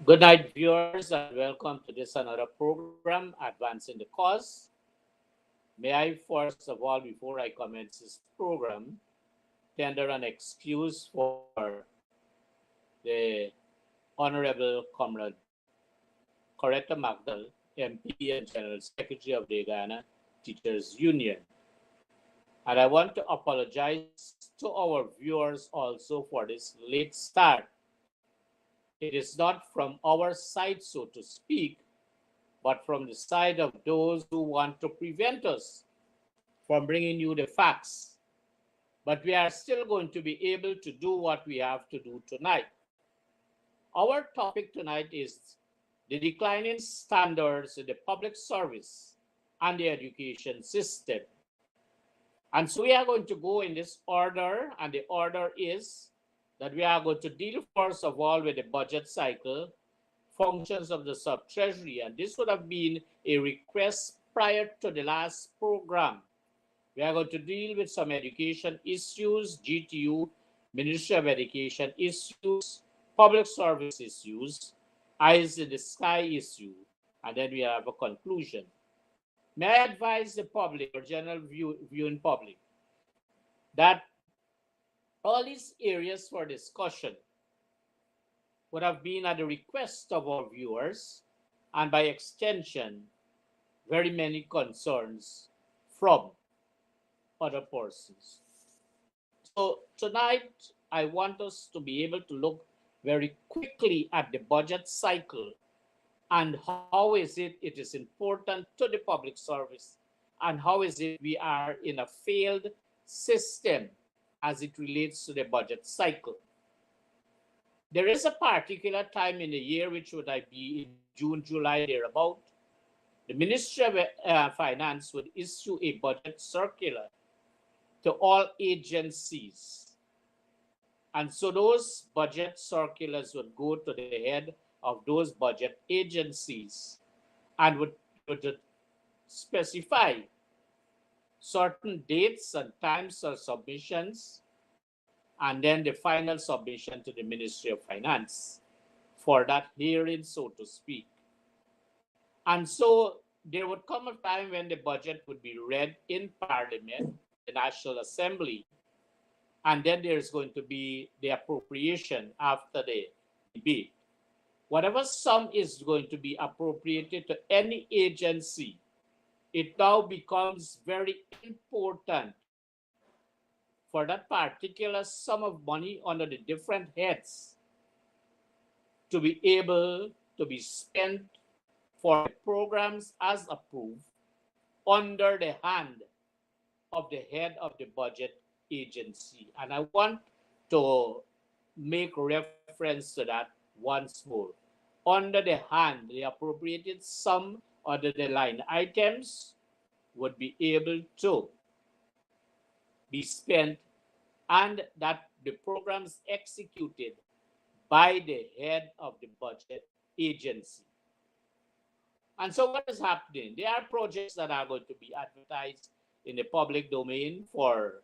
Good night, viewers, and welcome to this another program, Advancing the Cause. May I, first of all, before I commence this program, tender an excuse for the Honorable Comrade Coretta MacDonald, MP and General Secretary of the Guyana Teachers Union. And I want to apologize to our viewers also for this late start. It is not from our side, so to speak, but from the side of those who want to prevent us from bringing you the facts. But we are still going to be able to do what we have to do tonight. Our topic tonight is the declining standards in the public service and the education system. And so we are going to go in this order, and the order is that we are going to deal first of all with the budget cycle, functions of the sub-treasury, and this would have been a request prior to the last program. We are going to deal with some education issues, GTU, Ministry of Education issues, public service issues, eyes in the sky issue, and then we have a conclusion. May I advise the public or general viewing public that all these areas for discussion would have been at the request of our viewers and by extension, very many concerns from other persons. So tonight, I want us to be able to look very quickly at the budget cycle and how is it is important to the public service and how is it we are in a failed system as it relates to the budget cycle. There is a particular time in the year, which would I be in June, July, thereabout. The Ministry of Finance would issue a budget circular to all agencies. And so those budget circulars would go to the head of those budget agencies and would specify certain dates and times of submissions and then the final submission to the Ministry of Finance for that hearing, so to speak. And so there would come a time when the budget would be read in Parliament, the National Assembly, and then there's going to be the appropriation after the debate. Whatever sum is going to be appropriated to any agency, it now becomes very important for that particular sum of money under the different heads to be able to be spent for the programs as approved under the hand of the head of the budget agency. And I want to make reference to that once more. Under the hand, the appropriated sum under the line items would be able to be spent and that the programs executed by the head of the budget agency. And so what is happening? There are projects that are going to be advertised in the public domain for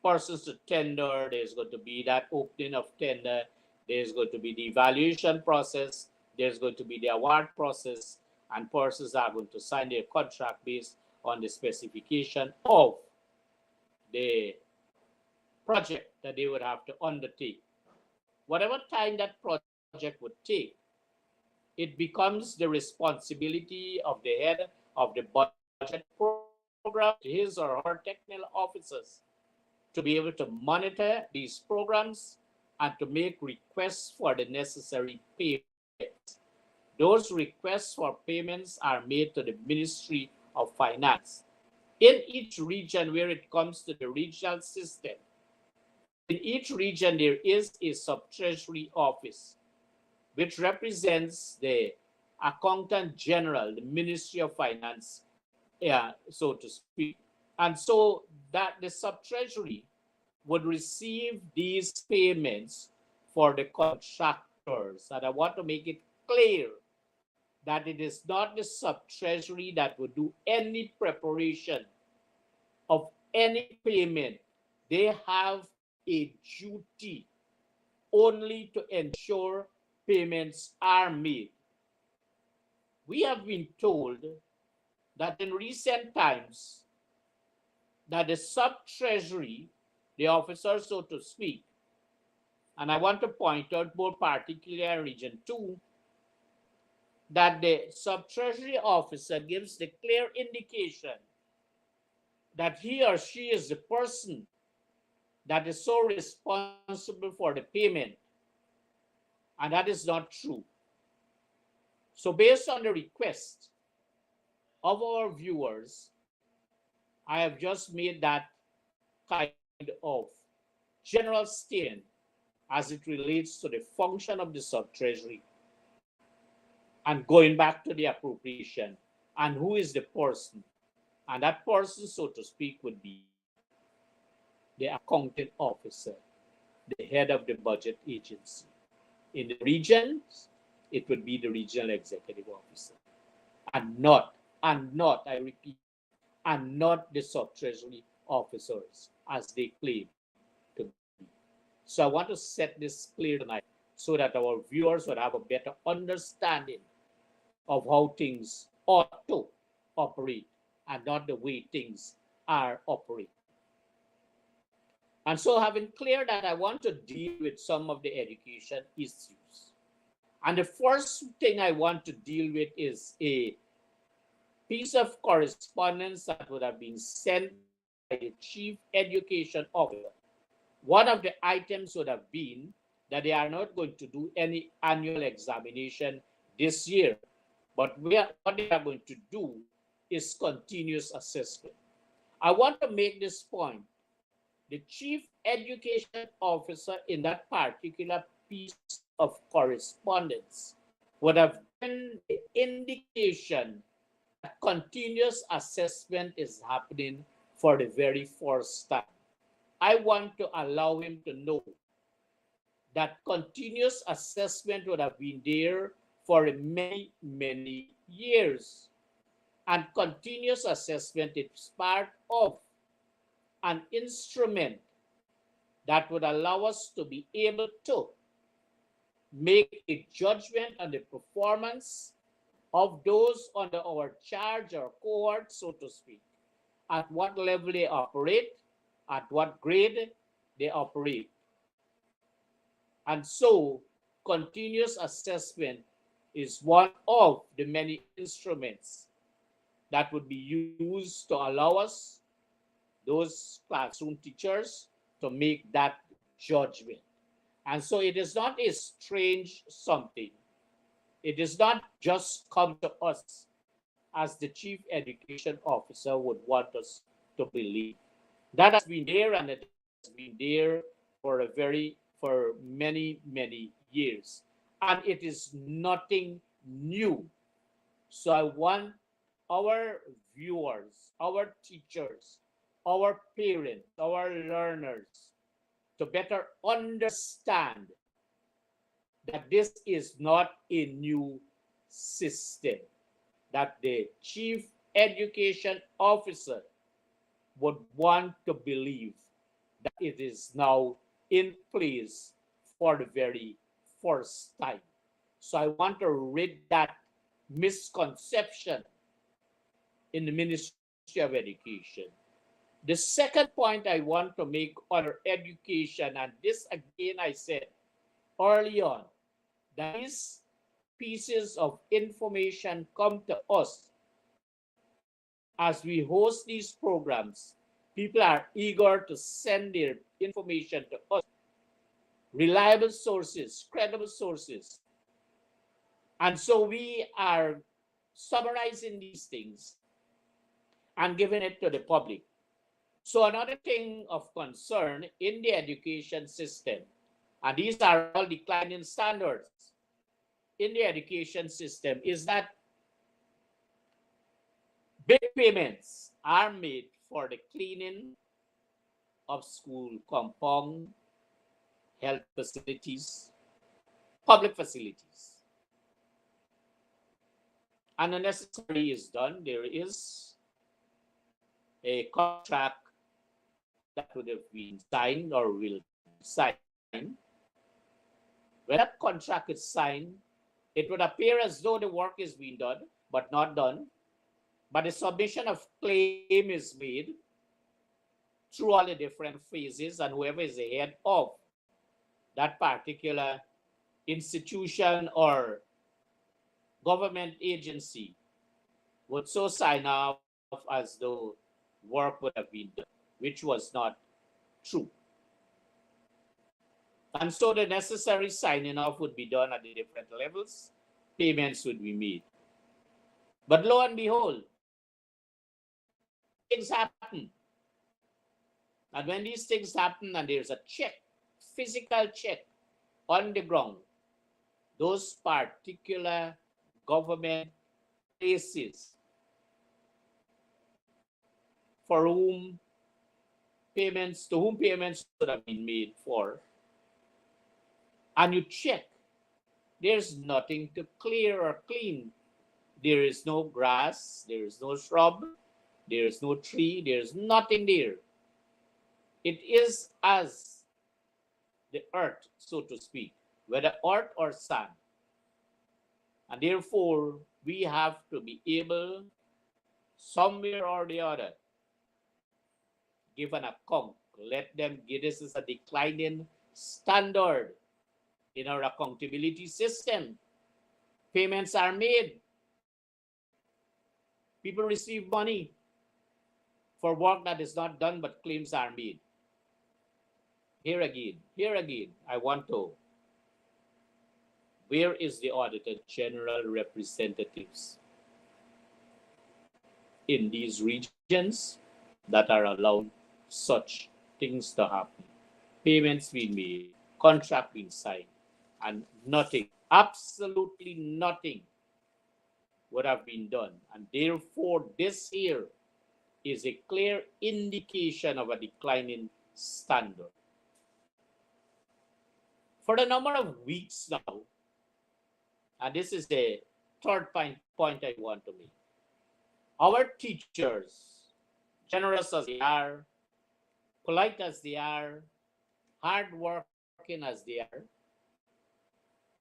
persons to tender. There's going to be that opening of tender. There's going to be the evaluation process. There's going to be the award process. And persons are going to sign their contract based on the specification of the project that they would have to undertake. Whatever time that project would take, it becomes the responsibility of the head of the budget program, his or her technical officers, to be able to monitor these programs and to make requests for the necessary payments. Those requests for payments are made to the Ministry of Finance. In each region where it comes to the regional system, in each region there is a sub-treasury office which represents the Accountant General, the Ministry of Finance, so to speak. And so that the sub-treasury would receive these payments for the contractors. And I want to make it clear that it is not the sub-treasury that would do any preparation of any payment. They have a duty only to ensure payments are made. We have been told that in recent times that the sub-treasury, the officer, so to speak, and I want to point out more particularly in Region 2, that the sub-treasury officer gives the clear indication that he or she is the person that is so responsible for the payment, and that is not true. So based on the request of our viewers, I have just made that kind of general statement as it relates to the function of the sub-treasury and going back to the appropriation and who is the person. And that person, so to speak, would be the accounting officer, the head of the budget agency. In the regions, it would be the regional executive officer, and not, I repeat, and not the sub-treasury officers as they claim to be. So I want to set this clear tonight so that our viewers would have a better understanding of how things ought to operate and not the way things are operating. And so having cleared that, I want to deal with some of the education issues. And the first thing I want to deal with is a piece of correspondence that would have been sent by the chief education officer. One of the items would have been that they are not going to do any annual examination this year, but what they are going to do is continuous assessment. I want to make this point. The chief education officer in that particular piece of correspondence would have given the indication that continuous assessment is happening for the very first time. I want to allow him to know that continuous assessment would have been there for many, many years. And continuous assessment is part of an instrument that would allow us to be able to make a judgment on the performance of those under our charge or cohort, so to speak, at what level they operate, at what grade they operate. And so continuous assessment is one of the many instruments that would be used to allow us, those classroom teachers, to make that judgment. And so it is not a strange something. It does not just come to us as the chief education officer would want us to believe. That has been there, and it has been there for many, many years. And it is nothing new. So I want our viewers, our teachers, our parents, our learners to better understand that this is not a new system, that the chief education officer would want to believe that it is now in place for the very first time. So I want to rid that misconception in the Ministry of Education. The second point I want to make on education, and this again I said early on, that these pieces of information come to us as we host these programs. People are eager to send their information to us, reliable sources, credible sources. And so we are summarizing these things and giving it to the public. So another thing of concern in the education system, and these are all declining standards in the education system, is that big payments are made for the cleaning of school compound, health facilities, public facilities. And the necessary is done. There is a contract that would have been signed or will sign When that contract is signed, it would appear as though the work is being done, but not done. But the submission of claim is made through all the different phases, and whoever is the head of that particular institution or government agency would so sign off as though work would have been done, which was not true. And so the necessary signing off would be done at the different levels, payments would be made. But lo and behold, things happen. And when these things happen and there's a check, physical check on the ground, those particular government places for whom payments would have been made for, and you check, there's nothing to clear or clean. There is no grass, there is no shrub, there is no tree, there's nothing there. It is as the earth, so to speak, whether earth or sand. And therefore, we have to be able, somewhere or the other, give an account. Let them give this as a declining standard in our accountability system. Payments are made. People receive money for work that is not done, but claims are made. Here again, I want to. Where is the Auditor General representatives in these regions that are allowing such things to happen? Payments being made, contract being signed, and nothing, absolutely nothing would have been done. And therefore, this here is a clear indication of a declining standard. For a number of weeks now, and this is the third point I want to make, our teachers, generous as they are, polite as they are, hardworking as they are,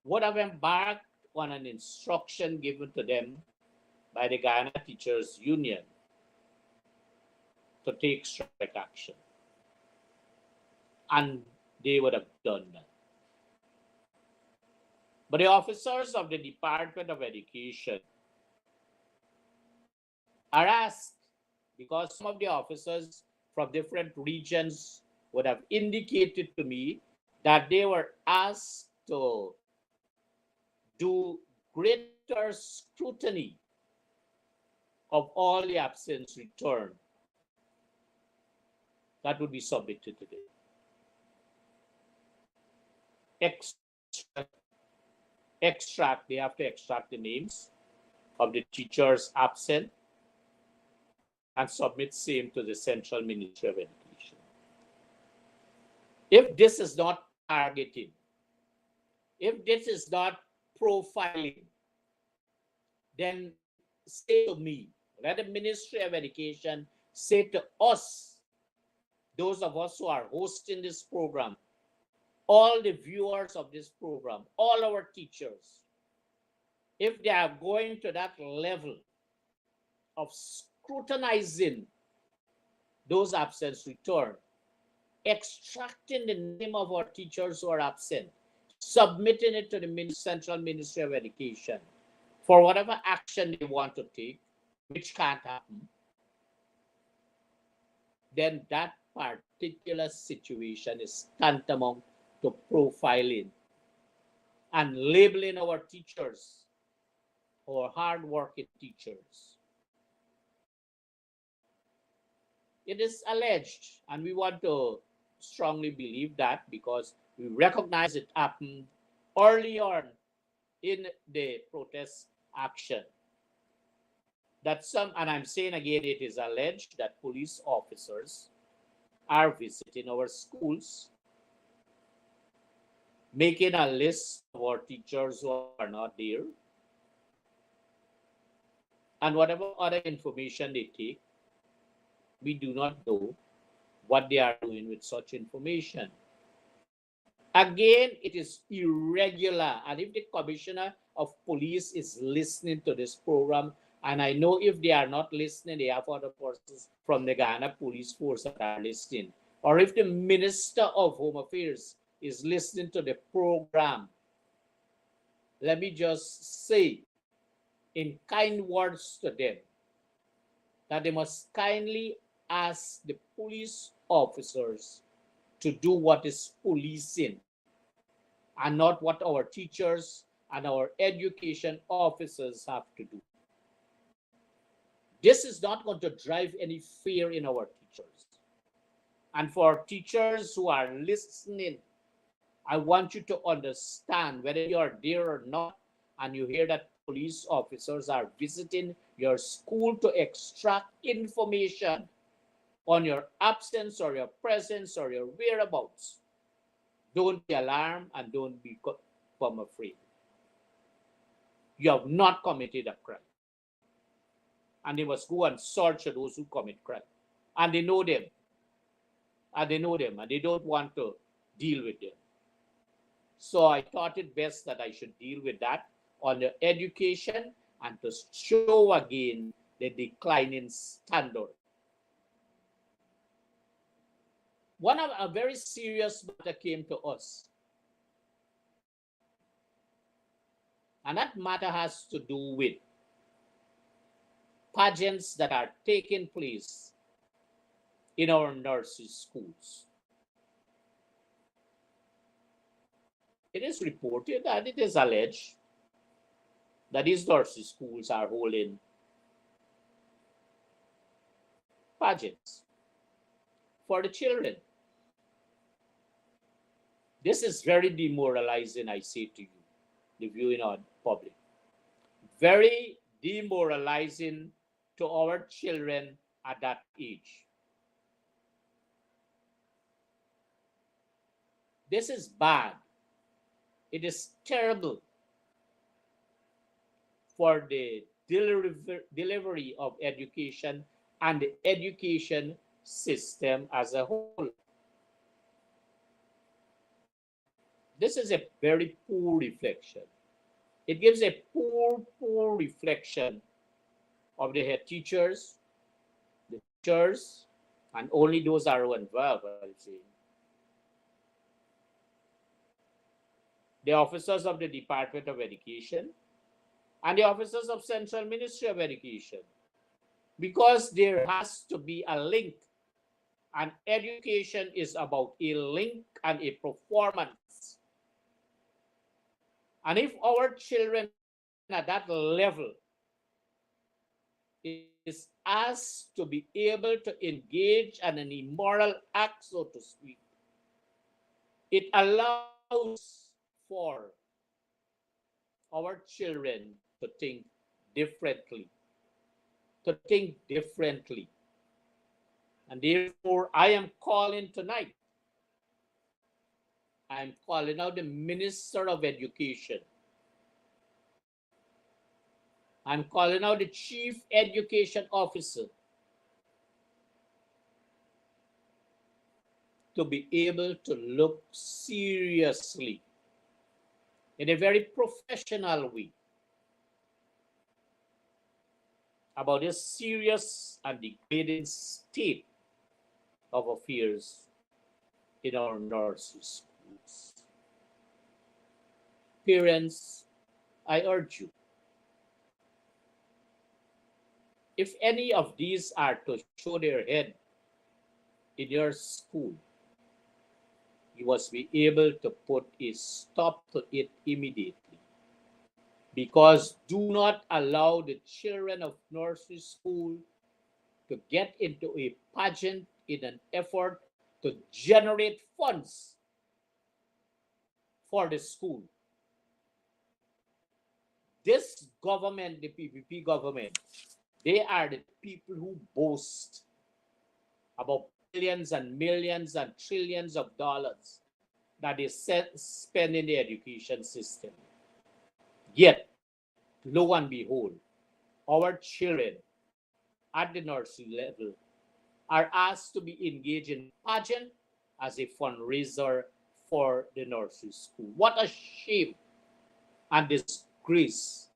would have embarked on an instruction given to them by the Guyana Teachers Union to take strike action. And they would have done that. But the officers of the Department of Education are asked, because some of the officers from different regions would have indicated to me that they were asked to do greater scrutiny of all the absence return that would be submitted to them. They have to extract the names of the teachers absent and submit same to the Central Ministry of Education. If this is not targeting, if this is not profiling, then say to me, let the Ministry of Education say to us, those of us who are hosting this program, all the viewers of this program, all our teachers, if they are going to that level of scrutinizing those absence return, extracting the name of our teachers who are absent, submitting it to the Central Ministry of Education for whatever action they want to take, which can't happen, then that particular situation is tantamount to profiling and labeling our teachers, our hard-working teachers. It is alleged, and we want to strongly believe that because we recognize it happened early on in the protest action. That some, and I'm saying again, it is alleged that police officers are visiting our schools, making a list of our teachers who are not there, and whatever other information they take, we do not know what they are doing with such information. Again, it is irregular. And if the commissioner of police is listening to this program, and I know if they are not listening, they have other persons from the Ghana Police Force that are listening. Or if the Minister of Home Affairs is listening to the program, let me just say in kind words to them that they must kindly ask the police officers to do what is policing and not what our teachers and our education officers have to do. This is not going to drive any fear in our teachers. And for teachers who are listening, I want you to understand, whether you're there or not, and you hear that police officers are visiting your school to extract information on your absence or your presence or your whereabouts, don't be alarmed and don't become afraid. You have not committed a crime. And they must go and search for those who commit crime. And they know them. And they know them. And they don't want to deal with them. So I thought it best that I should deal with that on the education and to show again the declining standard. One of a very serious matter came to us. And that matter has to do with pageants that are taking place in our nursery schools. It is reported and it is alleged that these nursery schools are holding pageants for the children. This is very demoralizing, I say to you, the viewing public. Very demoralizing to our children at that age. This is bad. It is terrible for the delivery of education and the education system as a whole. This is a very poor reflection. It gives a poor reflection of the head teachers, the teachers, and only those are involved, I'll say. The officers of the Department of Education and the officers of Central Ministry of Education. Because there has to be a link, and education is about a link and a performance. And if our children at that level is asked to be able to engage in an immoral act, so to speak, it allows for our children to think differently. And therefore, I am calling tonight. I'm calling out the Minister of Education. I'm calling out the Chief Education Officer to be able to look seriously in a very professional way about this serious and degrading state of affairs in our nursery schools. Parents, I urge you, if any of these are to show their head in your school, you must be able to put a stop to it immediately. Because do not allow the children of nursery school to get into a pageant in an effort to generate funds for the school. This government, the PPP government, they are the people who boast about billions and millions and trillions of dollars that they spend in the education system. Yet, lo and behold, our children at the nursery level are asked to be engaged in pageant as a fundraiser for the nursery school. What a shame and disgrace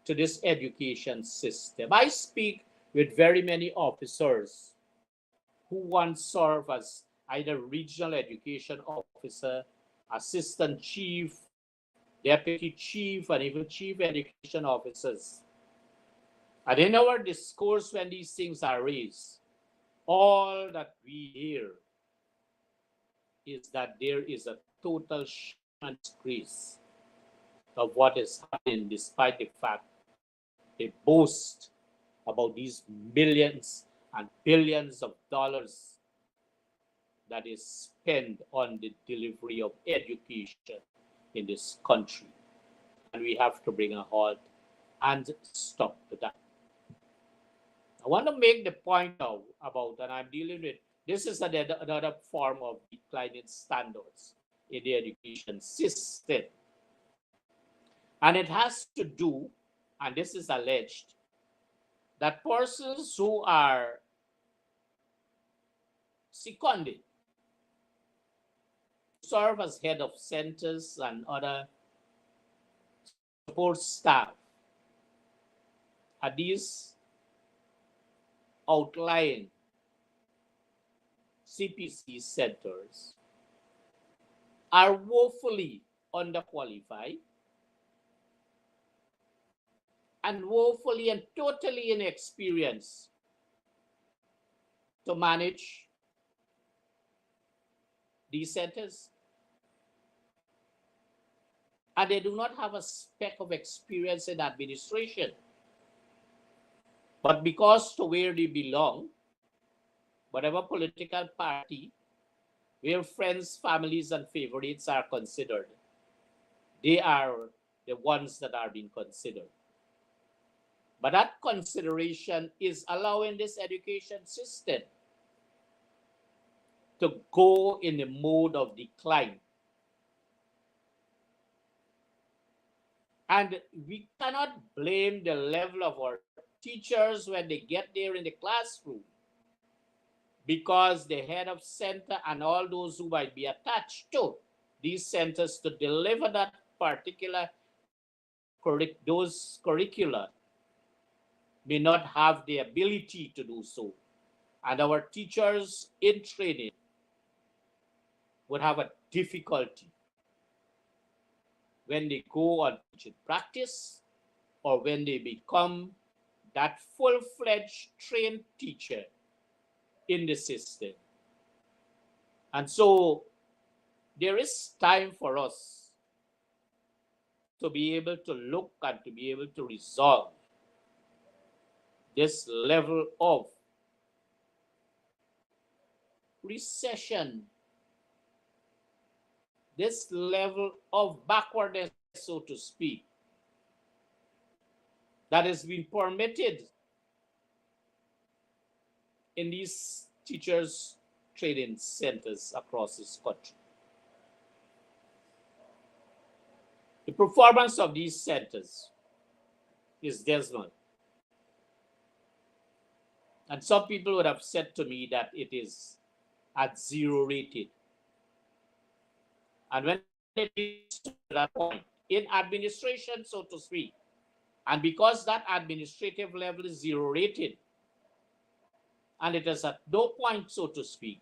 to this education system. I speak with very many officers who once served as either regional education officer, assistant chief, deputy chief, and even chief education officers. And in our discourse, when these things are raised, all that we hear is that there is a total shame and disgrace of what is happening, despite the fact they boast about these millions and billions of dollars that is spent on the delivery of education in this country. And we have to bring a halt and stop to that. I want to make the point now about, and I'm dealing with, this is another form of declining standards in the education system. And it has to do, and this is alleged, that persons who are seconded serve as head of centers and other support staff at these outlying CPC centers are woefully underqualified and woefully and totally inexperienced to manage these centers. And they do not have a speck of experience in administration. But because to where they belong, whatever political party, where friends, families, and favorites are considered, they are the ones that are being considered. But that consideration is allowing this education system to go in a mode of decline. And we cannot blame the level of our teachers when they get there in the classroom, because the head of center and all those who might be attached to these centers to deliver that particular those curricula may not have the ability to do so. And our teachers in training would have a difficulty when they go on teaching practice or when they become that full-fledged trained teacher in the system. And so there is time for us to be able to look and to be able to resolve this level of recession, this level of backwardness, so to speak, that has been permitted in these teachers' training centers across this country. The performance of these centers is dismal. And some people would have said to me that it is at zero rated. And when it is to that point, in administration, so to speak, and because that administrative level is zero rated, and it is at no point, so to speak,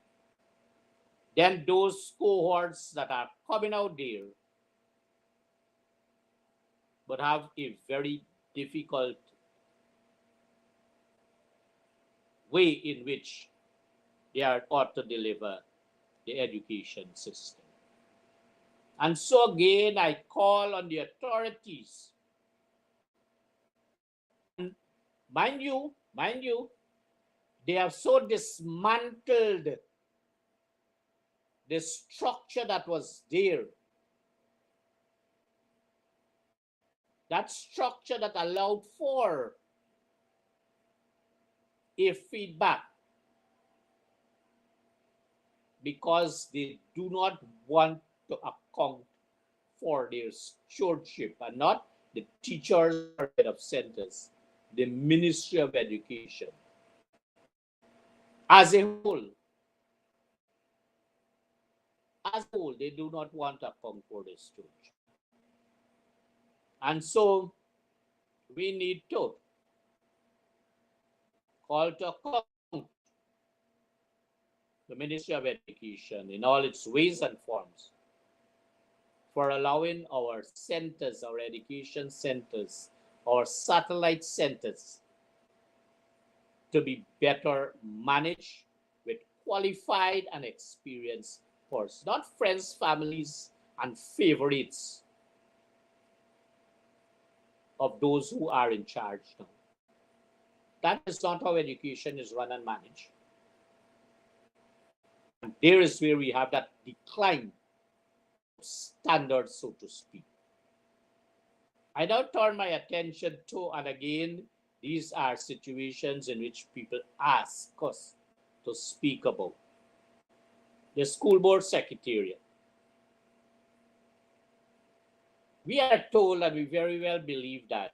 then those cohorts that are coming out there would have a very difficult way in which they are taught to deliver the education system. And so again, I call on the authorities. And mind you, they have so dismantled the structure that was there. That structure that allowed for a feedback, because they do not want to account for their stewardship, and not the teachers or head of centers, the Ministry of Education as a whole, as a whole, they do not want a Concordist church. And so we need to call to account the Ministry of Education in all its ways and forms for allowing our centers, our education centers, our satellite centers to be better managed with qualified and experienced persons, not friends, families, and favorites of those who are in charge now. That is not how education is run and managed. And there is where we have that decline of standards, so to speak. I now turn my attention to, and again, these are situations in which people ask us to speak about the school board secretariat. We are told, and we very well believe that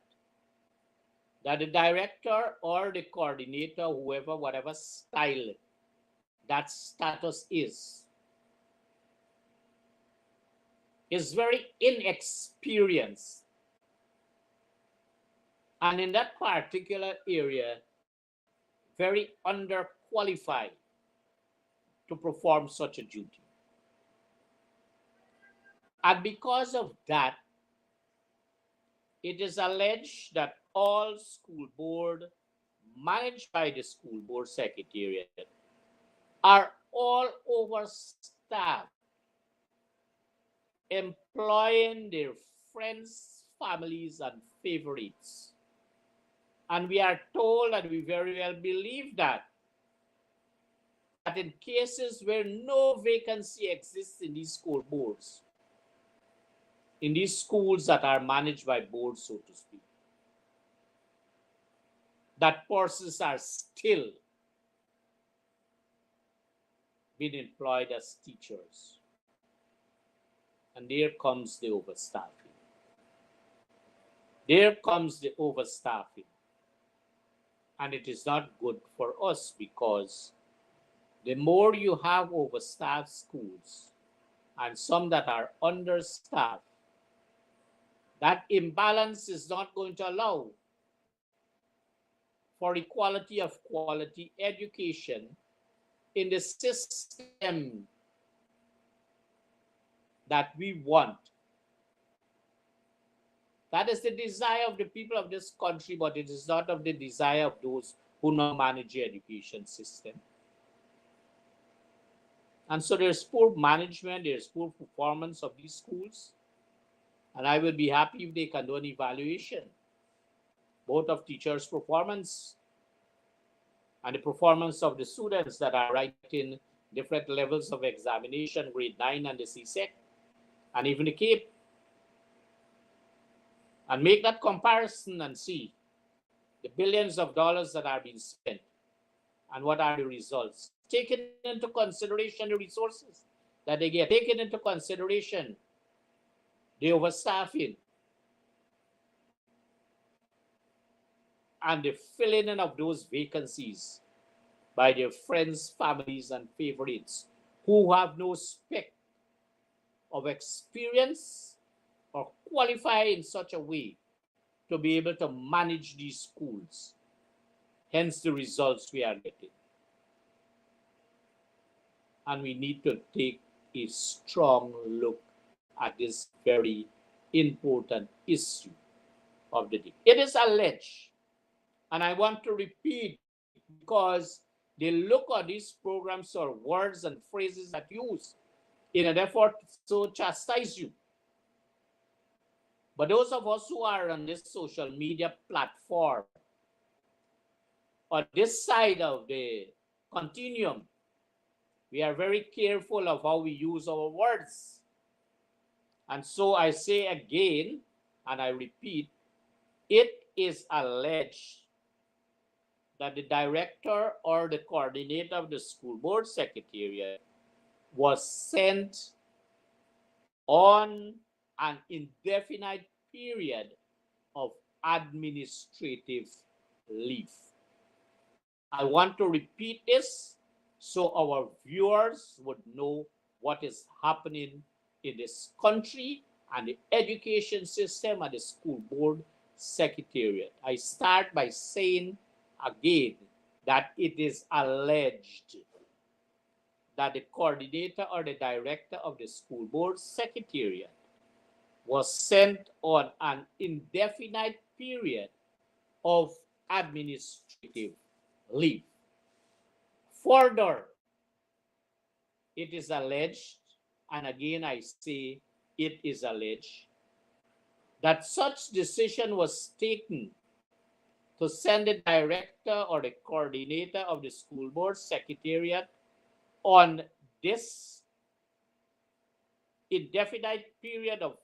the director or the coordinator, whoever, whatever style that status is very inexperienced. And in that particular area, very underqualified to perform such a duty. And because of that, it is alleged that all school board managed by the school board secretariat are all overstaffed, employing their friends, families, and favorites. And we are told, and we very well believe that in cases where no vacancy exists in these school boards, in these schools that are managed by boards, so to speak, that persons are still being employed as teachers. And there comes the overstaffing. There comes the overstaffing. And it is not good for us, because the more you have overstaffed schools and some that are understaffed, that imbalance is not going to allow for equality of quality education in the system that we want. That is the desire of the people of this country, but it is not of the desire of those who now manage the education system. And so there's poor management, there's poor performance of these schools. And I will be happy if they can do an evaluation, both of teachers' performance and the performance of the students that are writing different levels of examination, grade 9 and the CSEC, and even the CAPE. And make that comparison and see the billions of dollars that are being spent and what are the results. Taking into consideration the resources that they get, taking into consideration the overstaffing and the filling in of those vacancies by their friends, families, and favorites who have no speck of experience or qualify in such a way to be able to manage these schools. Hence the results we are getting. And we need to take a strong look at this very important issue of the day. It is alleged, and I want to repeat, because they look at these programs or words and phrases that use in an effort to chastise you. But those of us who are on this social media platform, on this side of the continuum, we are very careful of how we use our words. And so I say again, and I repeat, it is alleged that the director or the coordinator of the school board secretariat was sent on an indefinite period of administrative leave. I want to repeat this so our viewers would know what is happening in this country and the education system and the school board secretariat. I start by saying again that it is alleged that the coordinator or the director of the school board secretariat was sent on an indefinite period of administrative leave. Further, it is alleged, and again I say it is alleged, that such decision was taken to send the director or the coordinator of the school board secretariat on this indefinite period of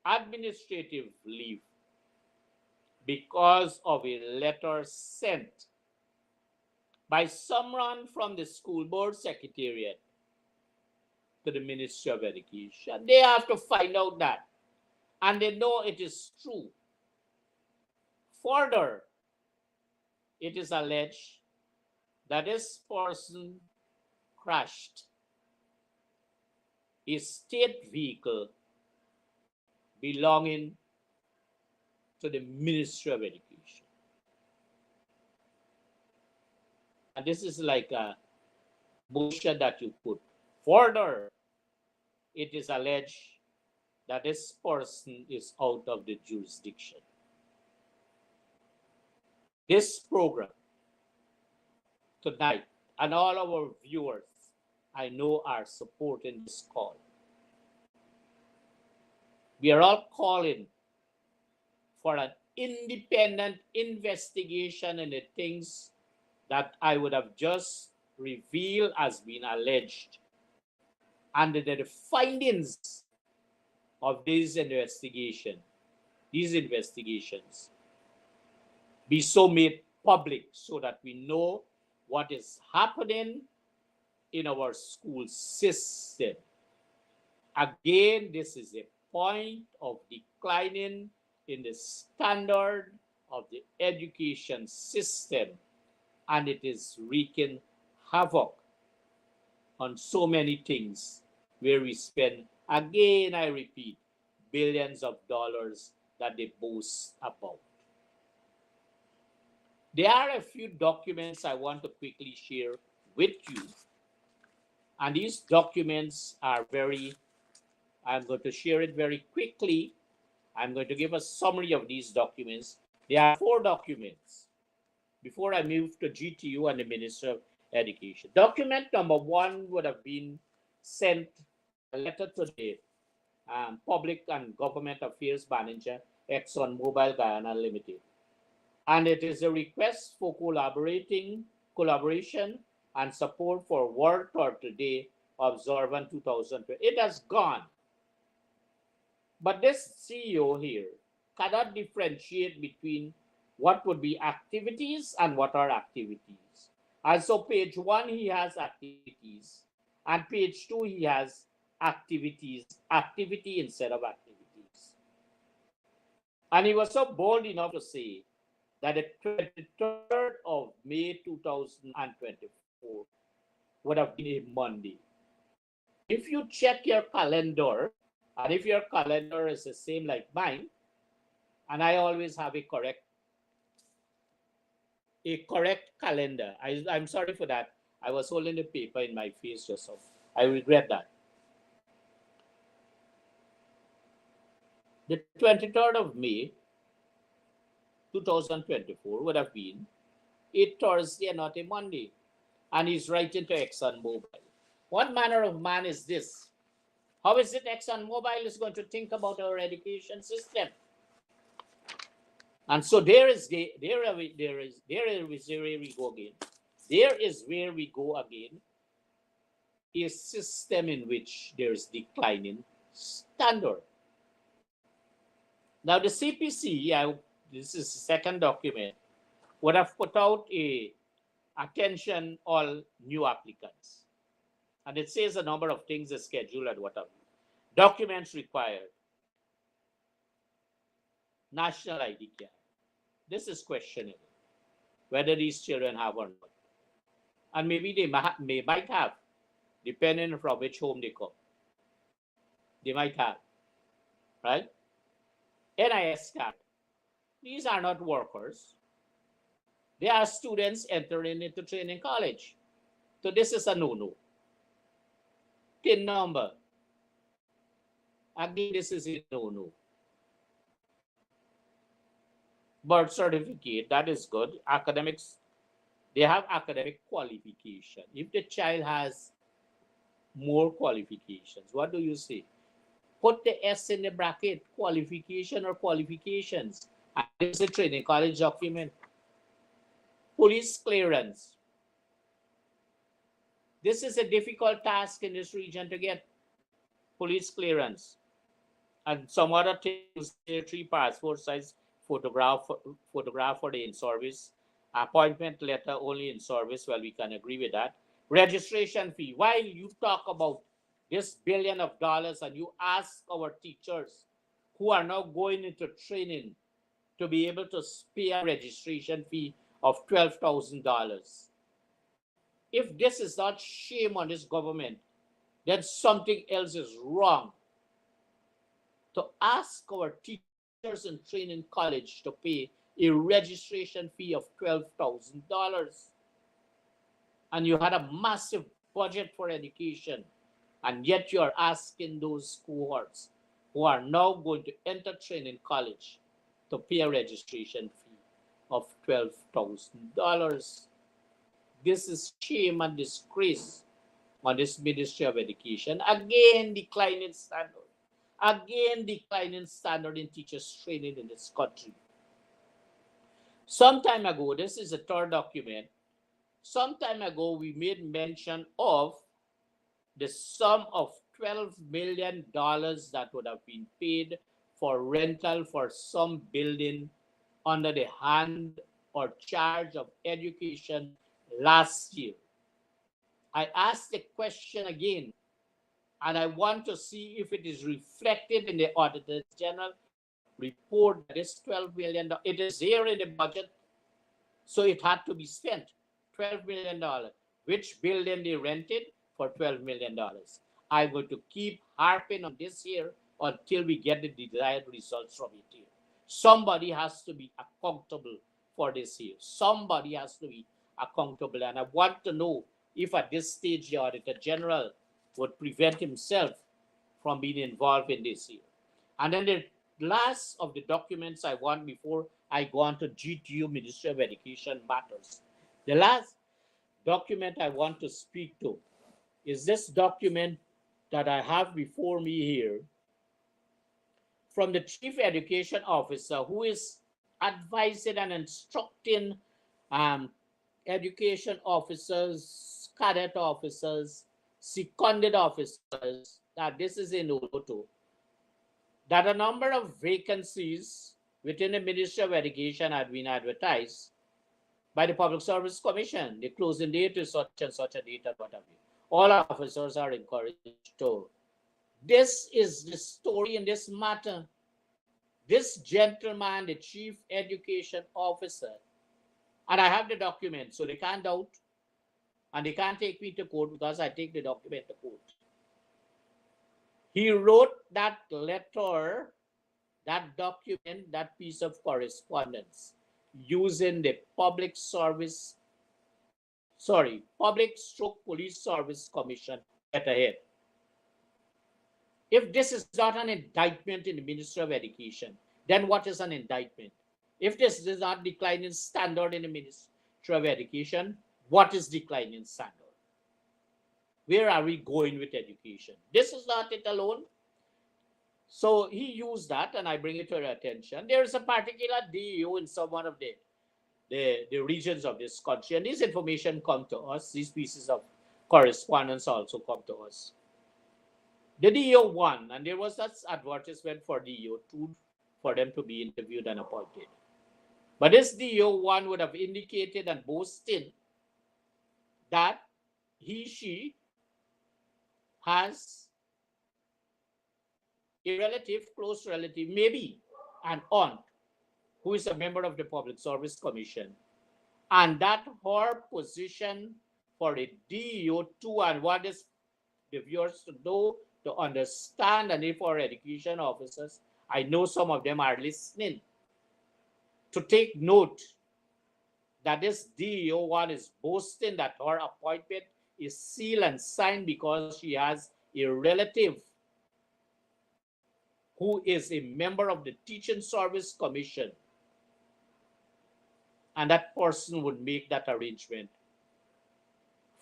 administrative leave because of a letter sent by someone from the school board secretariat to the Ministry of Education. They have to find out that, and they know it is true. Further, it is alleged that this person crashed a state vehicle belonging to the Ministry of Education. And this is like a bullshit that you put. Further, it is alleged that this person is out of the jurisdiction. This program tonight and all our viewers, I know, are supporting this call. We are all calling for an independent investigation in the things that I would have just revealed as being alleged, and the findings of these investigations be so made public so that we know what is happening in our school system. Again, this is a point of declining in the standard of the education system, and it is wreaking havoc on so many things where we spend, again I repeat, billions of dollars that they boast about. There are a few documents I want to quickly share with you, and these documents are I'm going to share it very quickly. I'm going to give a summary of these documents. There are 4 documents before I move to GTU and the Minister of Education. Document number 1 would have been sent a letter to the Public and Government Affairs Manager, ExxonMobil Guyana Limited. And it is a request for collaboration and support for World Turtle Day observant 2020. It has gone. But this CEO here cannot differentiate between what would be activities and what are activities. And so page 1, he has activities. And page 2, he has activities, activity instead of activities. And he was so bold enough to say that the 23rd of May 2024 would have been a Monday. If you check your calendar, and if your calendar is the same like mine, and I always have a correct calendar. I'm sorry for that. I was holding the paper in my face just so. I regret that. The 23rd of May 2024 would have been a Thursday and not a Monday. And he's writing to ExxonMobil. What manner of man is this? How is it ExxonMobil is going to think about our education system? And so there is where we go again. There is where we go again. A system in which there is declining standard. Now the CPC, this is the second document, would have put out a attention all new applicants. And it says a number of things, the schedule and whatever. Documents required. National ID card. This is questionable, whether these children have or not. And maybe they might have. depending from which home they come. They might have, right? NIS card. These are not workers. They are students entering into training college. So this is a no-no. PIN number. Again, this is a no-no. Birth certificate, that is good. Academics, they have academic qualification. If the child has more qualifications, what do you say? Put the S in the bracket, qualification or qualifications. And this is a training college document. Police clearance. This is a difficult task in this region to get police clearance. And some other things, 3 passport size photograph for the in-service. Appointment letter only in service. Well, we can agree with that. Registration fee. While you talk about this billion of dollars and you ask our teachers who are now going into training to be able to pay a registration fee of $12,000. If this is not shame on this government, then something else is wrong. To ask our teachers in training college to pay a registration fee of $12,000, and you had a massive budget for education, and yet you are asking those cohorts who are now going to enter training college to pay a registration fee of $12,000. This is shame and disgrace on this Ministry of Education. Again, declining standard. Again, declining standard in teachers' training in this country. Some time ago, this is a third document. Some time ago, we made mention of the sum of $12 million that would have been paid for rental for some building under the hand or charge of education last year. I asked the question again, and I want to see if it is reflected in the Auditor General report that this $12 million, it is here in the budget, so it had to be spent. $12 million. Which building they rented for $12 million. I'm going to keep harping on this here until we get the desired results from it here. Somebody has to be accountable for this here. Somebody has to be accountable. And I want to know if at this stage the Auditor General would prevent himself from being involved in this here. And then the last of the documents I want before I go on to GTU Ministry of Education matters. The last document I want to speak to is this document that I have before me here from the Chief Education Officer, who is advising and instructing education officers, cadet officers, seconded officers, that this is in Oloto, that a number of vacancies within the Ministry of Education had been advertised by the Public Service Commission. The closing date is such and such a date and what have you. All officers are encouraged to. This is the story in this matter. This gentleman, the Chief Education Officer, and I have the document, so they can't doubt, and they can't take me to court because I take the document to court. He wrote that letter, that document, that piece of correspondence using the Public Stroke Police Service Commission letterhead. If this is not an indictment in the Ministry of Education, then what is an indictment? If this is not declining standard in the Ministry of Education, what is declining standard? Where are we going with education? This is not it alone. So he used that, and I bring it to your attention. There is a particular DEO in some one of the regions of this country, and this information come to us. These pieces of correspondence also come to us. The DEO 1, and there was that advertisement for DEO 2 for them to be interviewed and appointed. But this DEO 1 would have indicated and boasted that she has a relative, close relative, maybe an aunt, who is a member of the Public Service Commission, and that her position for the DEO 2 and what is the viewers to know, to understand, and if our education officers, I know some of them are listening, to take note that this DEO1 is boasting that her appointment is sealed and signed because she has a relative who is a member of the Teaching Service Commission, and that person would make that arrangement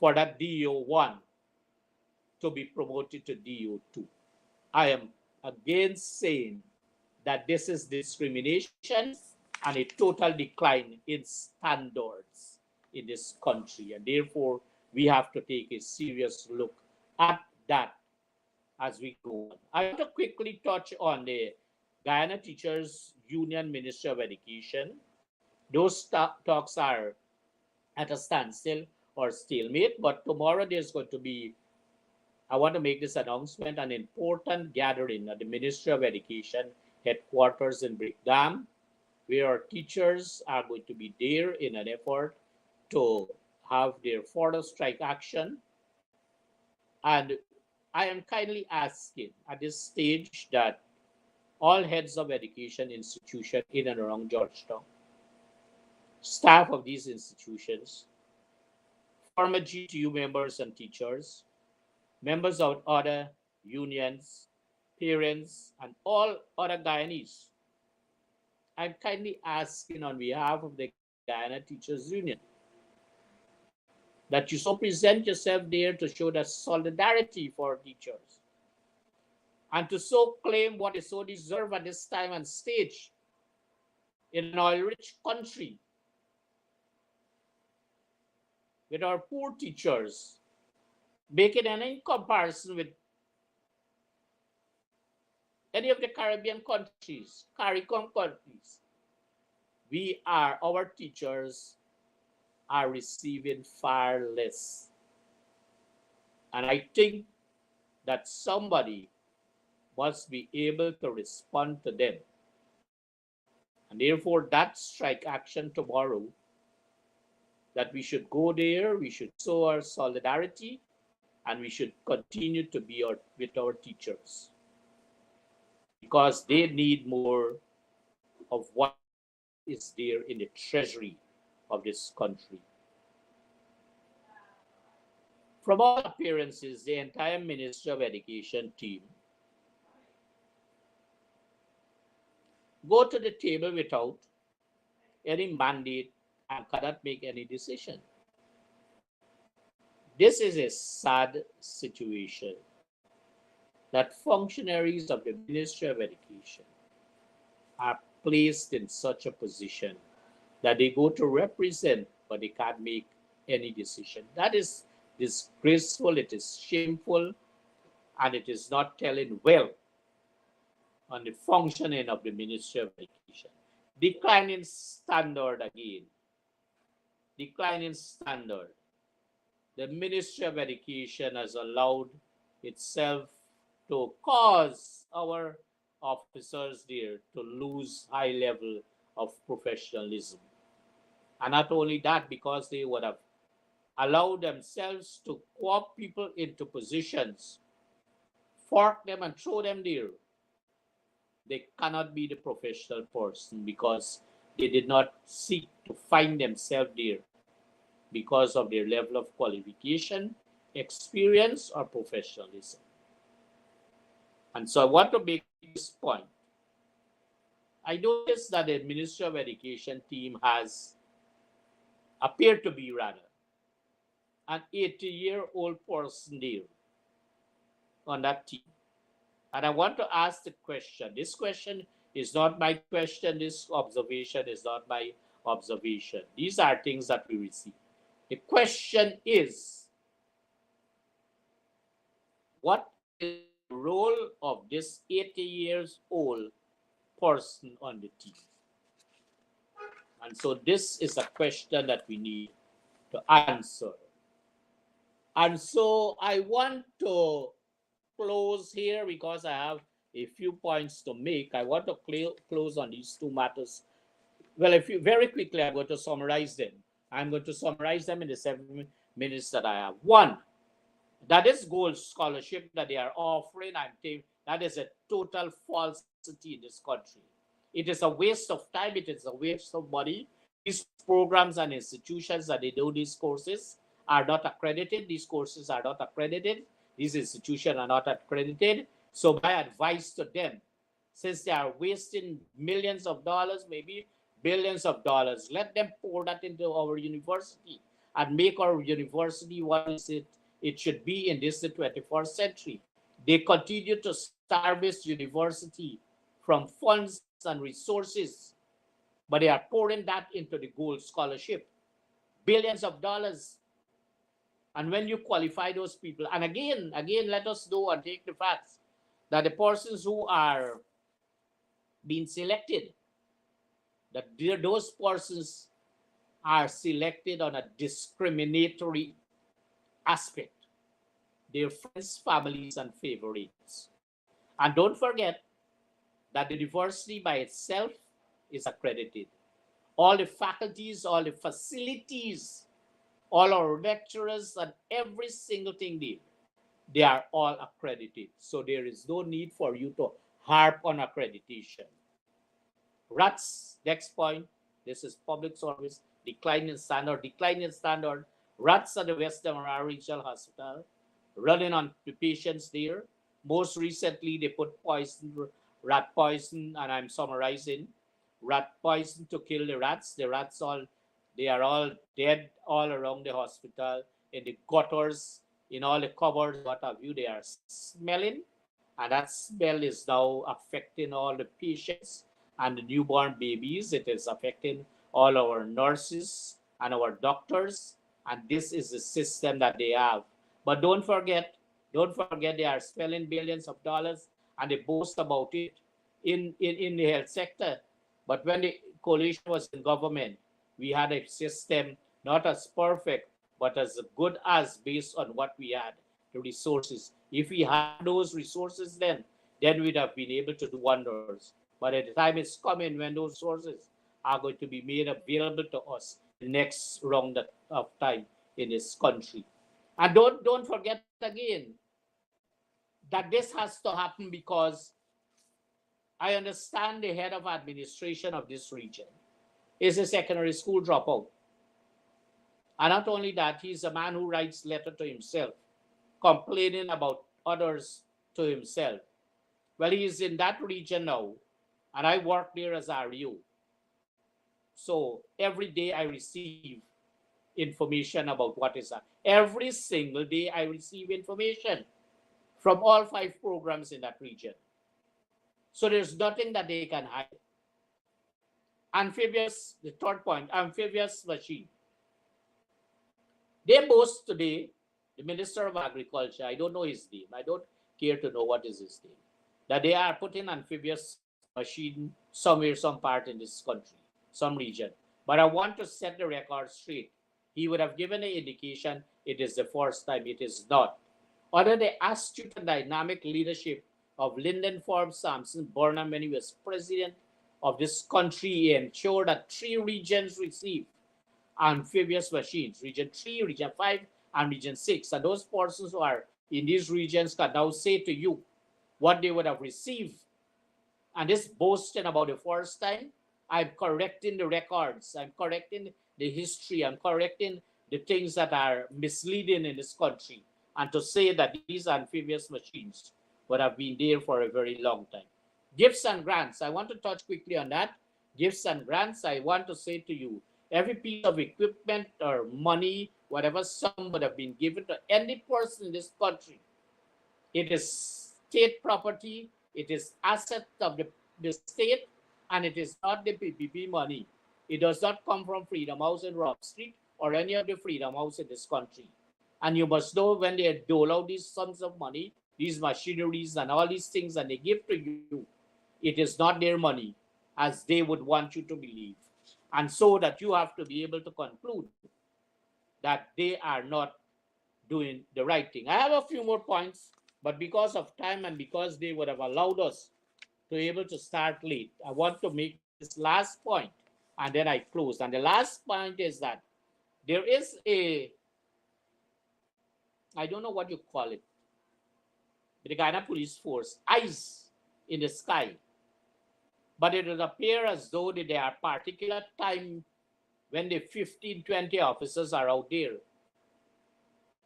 for that DEO1 to be promoted to DEO2. I am again saying that this is discrimination and a total decline in standards in this country. And therefore, we have to take a serious look at that as we go on. I want to quickly touch on the Guyana Teachers Union Ministry of Education. Those talks are at a standstill or stalemate, but tomorrow there's going to be, I want to make this announcement, an important gathering at the Ministry of Education headquarters in Brickdam, where our teachers are going to be there in an effort to have their further strike action. And I am kindly asking at this stage that all heads of education institutions in and around Georgetown, staff of these institutions, former GTU members and teachers, members of other unions, parents, and all other Guyanese, I'm kindly asking on behalf of the Guyana Teachers Union that you so present yourself there to show the solidarity for teachers and to so claim what is so deserved at this time and stage in an oil-rich country with our poor teachers, making any comparison with any of the Caribbean countries, CARICOM countries. Our teachers are receiving far less. And I think that somebody must be able to respond to them. And therefore, that strike action tomorrow, that we should go there, we should show our solidarity, and we should continue to be with our teachers, because they need more of what is there in the treasury of this country. From all appearances, the entire Ministry of Education team go to the table without any mandate and cannot make any decision. This is a sad situation that functionaries of the Ministry of Education are placed in such a position that they go to represent, but they can't make any decision. That is disgraceful, it is shameful, and it is not telling well on the functioning of the Ministry of Education. Declining standard again. Declining standard. The Ministry of Education has allowed itself to cause our officers there to lose high level of professionalism. And not only that, because they would have allowed themselves to co-opt people into positions, fork them and throw them there. They cannot be the professional person because they did not seek to find themselves there because of their level of qualification, experience, or professionalism. And so I want to make this point. I noticed that the Ministry of Education team appeared to be rather, an 80-year-old person there on that team. And I want to ask the question. This question is not my question. This observation is not my observation. These are things that we receive. The question is, what is the role of this 80 years old person on the team? And so this is a question that we need to answer. And so I want to close here because I have a few points to make. I want to close on these two matters. Well, very quickly, I'm going to summarize them. I'm going to summarize them in the 7 minutes that I have. One, That is gold scholarship that they are offering. I'm saying that is a total falsity in this country. It is a waste of time. It is a waste of money. These programs and institutions that they do these courses are not accredited. These courses are not accredited. These institutions are not accredited. So my advice to them, since they are wasting millions of dollars, maybe billions of dollars, let them pour that into our university and make our university what is it should be in this the 21st century. They continue to starve this university from funds and resources, but they are pouring that into the gold scholarship, billions of dollars. And when you qualify those people, and again, let us do and take the facts that the persons who are being selected, that those persons are selected on a discriminatory aspect. Their friends, families, and favorites. And don't forget that the university by itself is accredited. All the faculties, all the facilities, all our lecturers, and every single thing they are all accredited. So there is no need for you to harp on accreditation. RATS, next point, this is public service, declining standard, declining standard. RATS at the Western Regional Hospital, running on the patients there. Most recently, they put poison, rat poison, and I'm summarizing, rat poison to kill the rats. The rats all, they are all dead all around the hospital, in the gutters, in all the cupboards, what have you. They are smelling, and that smell is now affecting all the patients and the newborn babies. It is affecting all our nurses and our doctors, and this is the system that they have. But don't forget they are spending billions of dollars and they boast about it in the health sector. But when the coalition was in government, we had a system not as perfect, but as good as based on what we had, the resources. If we had those resources then we'd have been able to do wonders. But at the time is coming when those resources are going to be made available to us the next round of time in this country. And don't forget again that this has to happen because I understand the head of administration of this region is a secondary school dropout. And not only that, he's a man who writes letter to himself, complaining about others to himself. Well, he's in that region now, and I work there as RU. So every day I receive information about what is that. Every single day I receive information from all 5 programs in that region. So there's nothing that they can hide. Amphibious, the third point, amphibious machine. They boast today, the Minister of Agriculture, I don't know his name, I don't care to know what is his name, that they are putting amphibious machine somewhere, some part in this country, some region. But I want to set the record straight. He would have given an indication it is the first time. It is not. Under the astute and dynamic leadership of Lyndon Forbes Sampson Burnham when he was president of this country, he ensured that 3 regions receive amphibious machines, Region 3, Region 5, and Region 6. And those persons who are in these regions can now say to you what they would have received. And this boasting about the first time, I'm correcting the records, I'm correcting the history, I'm correcting the things that are misleading in this country. And to say that these amphibious machines would have been there for a very long time. Gifts and grants, I want to touch quickly on that. Gifts and grants, I want to say to you, every piece of equipment or money, whatever sum would have been given to any person in this country, it is state property, it is asset of the state, and it is not the PPP money. It does not come from Freedom House in Rob Street or any of the Freedom House in this country. And you must know when they dole out these sums of money, these machineries and all these things, and they give to you, it is not their money as they would want you to believe. And so that you have to be able to conclude that they are not doing the right thing. I have a few more points, but because of time and because they would have allowed us to be able to start late, I want to make this last point and then I close. And the last point is that there is I don't know what you call it, the Ghana police force, eyes in the sky. But it would appear as though there are particular time when the 15, 20 officers are out there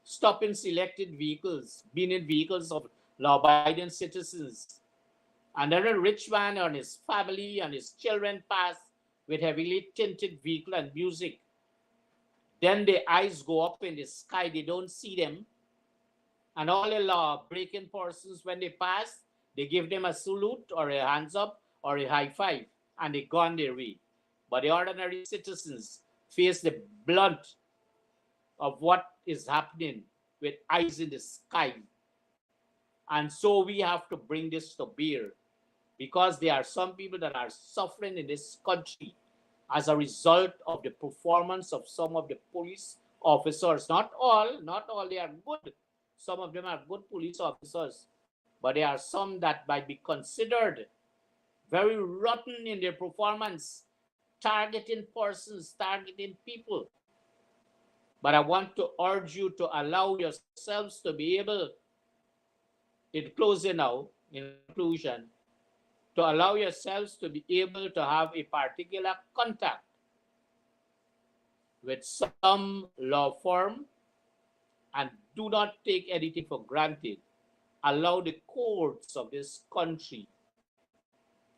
stopping selected vehicles, being in vehicles of law-abiding citizens. And then a rich man and his family and his children pass with heavily tinted vehicle and music. Then the eyes go up in the sky, they don't see them. And all the law-breaking persons, when they pass, they give them a salute or a hands up or a high five, and they go on their way. But the ordinary citizens face the blunt of what is happening with eyes in the sky. And so we have to bring this to bear because there are some people that are suffering in this country as a result of the performance of some of the police officers. Not all, they are good. Some of them are good police officers, but there are some that might be considered very rotten in their performance, targeting persons, targeting people. But I want to urge you to allow yourselves to be able, in closing now, in conclusion, to allow yourselves to be able to have a particular contact with some law firm and do not take anything for granted. Allow the courts of this country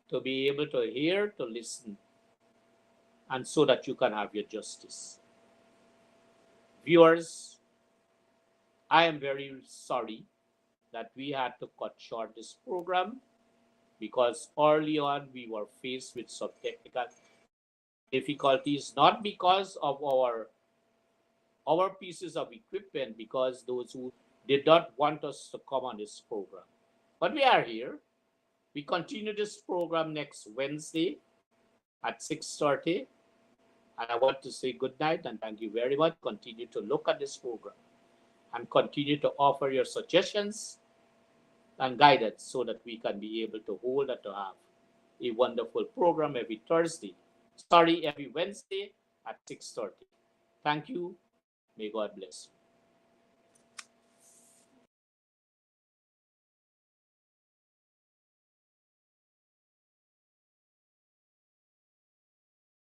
to be able to hear, to listen, and so that you can have your justice. Viewers, I am very sorry that we had to cut short this program because early on we were faced with some technical difficulties, not because of our pieces of equipment, because those who did not want us to come on this program. But we are here. We continue this program next Wednesday at 6:30. And I want to say good night and thank you very much. Continue to look at this program and continue to offer your suggestions and guidance so that we can be able to hold and to have a wonderful program every Thursday. Sorry, every Wednesday at 6:30. Thank you. May God bless you.